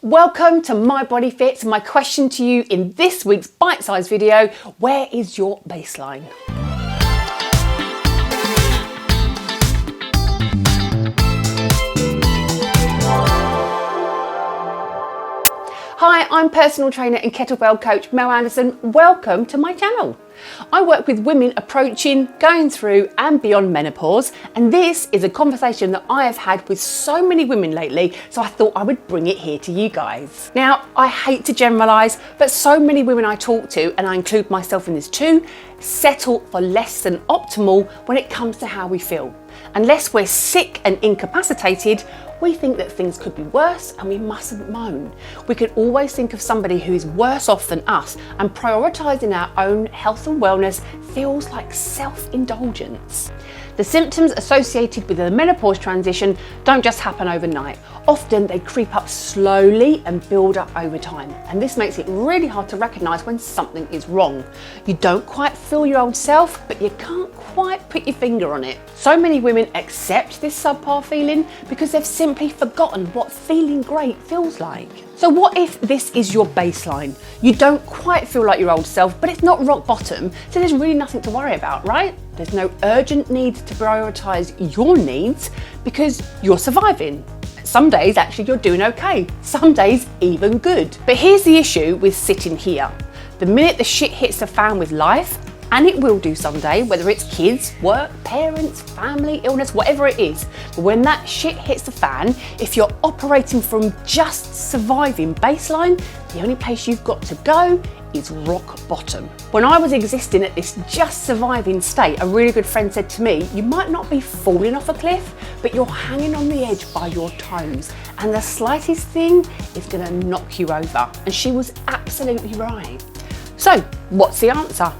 Welcome to My Body Fits. My question to you in this week's bite-sized video, where is your baseline? Hi, I'm personal trainer and kettlebell coach Mel Anderson. Welcome to my channel. I work with women approaching, going through and beyond menopause, and this is a conversation that I have had with so many women lately, so I thought I would bring it here to you guys. Now, I hate to generalise, but so many women I talk to, and I include myself in this too, settle for less than optimal when it comes to how we feel. Unless we're sick and incapacitated, we think that things could be worse and we mustn't moan. We could always think of somebody who is worse off than us, and prioritising our own health and wellness feels like self-indulgence. The symptoms associated with the menopause transition don't just happen overnight. Often they creep up slowly and build up over time, and this makes it really hard to recognise when something is wrong. You don't quite feel your old self, but you can't quite put your finger on it. So many women accept this subpar feeling because they've simply forgotten what feeling great feels like. So what if this is your baseline? You don't quite feel like your old self, but it's not rock bottom, so there's really nothing to worry about, right? There's no urgent need to prioritise your needs because you're surviving. Some days actually you're doing okay, some days even good. But here's the issue with sitting here. The minute the shit hits the fan with life, and it will do someday, whether it's kids, work, parents, family, illness, whatever it is. But when that shit hits the fan, if you're operating from just surviving baseline, the only place you've got to go is rock bottom. When I was existing at this just surviving state, a really good friend said to me, you might not be falling off a cliff, but you're hanging on the edge by your toes, and the slightest thing is gonna knock you over. And she was absolutely right. So what's the answer?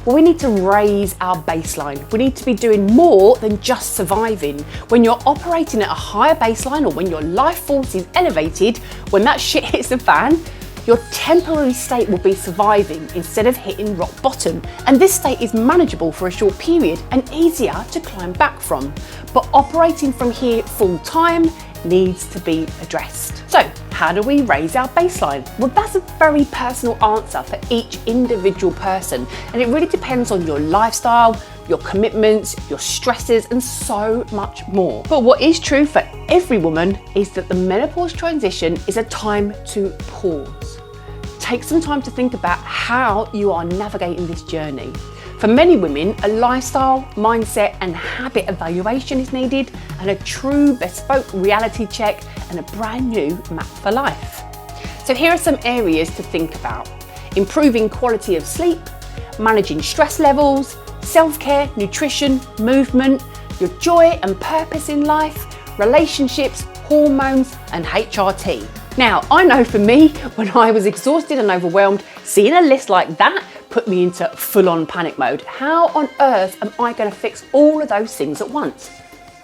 Well, we need to raise our baseline. We need to be doing more than just surviving. When you're operating at a higher baseline, or when your life force is elevated, when that shit hits the fan, your temporary state will be surviving instead of hitting rock bottom. And this state is manageable for a short period and easier to climb back from. But operating from here full time needs to be addressed. So how do we raise our baseline? Well, that's a very personal answer for each individual person, and it really depends on your lifestyle, your commitments, your stresses, and so much more. But what is true for every woman is that the menopause transition is a time to pause. Take some time to think about how you are navigating this journey. For many women, a lifestyle, mindset, and habit evaluation is needed, and a true bespoke reality check and a brand new map for life. So here are some areas to think about: improving quality of sleep, managing stress levels, self-care, nutrition, movement, your joy and purpose in life, relationships, hormones, and HRT. Now, I know for me, when I was exhausted and overwhelmed, seeing a list like that put me into full-on panic mode. How on earth am I going to fix all of those things at once?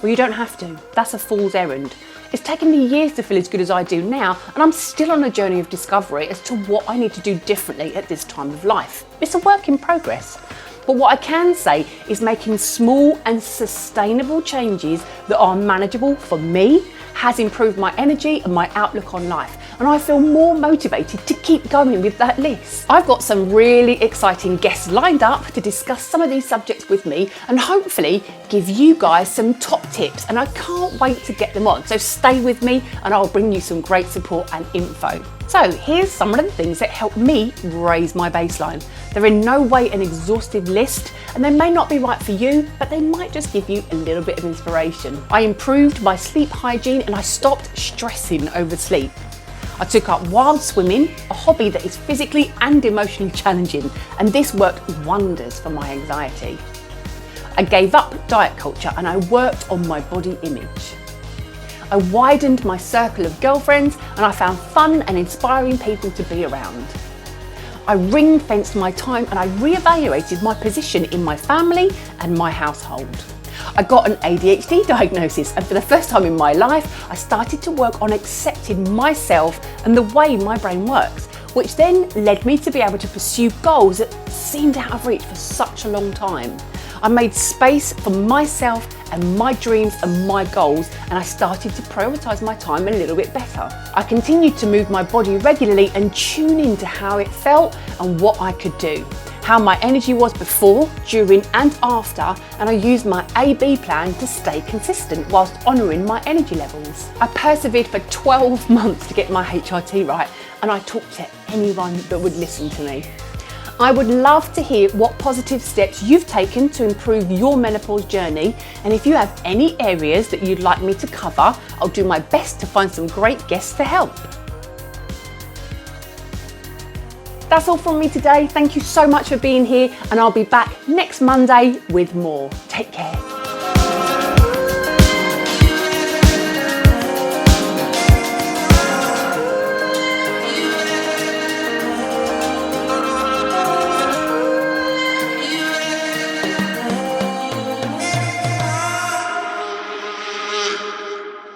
Well, you don't have to. That's a fool's errand. It's taken me years to feel as good as I do now, and I'm still on a journey of discovery as to what I need to do differently at this time of life. It's a work in progress. But what I can say is making small and sustainable changes that are manageable for me has improved my energy and my outlook on life, and I feel more motivated to keep going with that list. I've got some really exciting guests lined up to discuss some of these subjects with me and hopefully give you guys some top tips, and I can't wait to get them on. So stay with me and I'll bring you some great support and info. So here's some of the things that help me raise my baseline. They're in no way an exhaustive list, and they may not be right for you, but they might just give you a little bit of inspiration. I improved my sleep hygiene and I stopped stressing over sleep. I took up wild swimming, a hobby that is physically and emotionally challenging, and this worked wonders for my anxiety. I gave up diet culture and I worked on my body image. I widened my circle of girlfriends and I found fun and inspiring people to be around. I ring-fenced my time and I re-evaluated my position in my family and my household. I got an ADHD diagnosis, and for the first time in my life, I started to work on accepting myself and the way my brain works, which then led me to be able to pursue goals that seemed out of reach for such a long time. I made space for myself and my dreams and my goals, and I started to prioritise my time a little bit better. I continued to move my body regularly and tune into how it felt and what I could do, how my energy was before, during and after, and I used my A-B plan to stay consistent whilst honouring my energy levels. I persevered for 12 months to get my HRT right, and I talked to anyone that would listen to me. I would love to hear what positive steps you've taken to improve your menopause journey, and if you have any areas that you'd like me to cover, I'll do my best to find some great guests to help. That's all from me today. Thank you so much for being here, and I'll be back next Monday with more. Take care.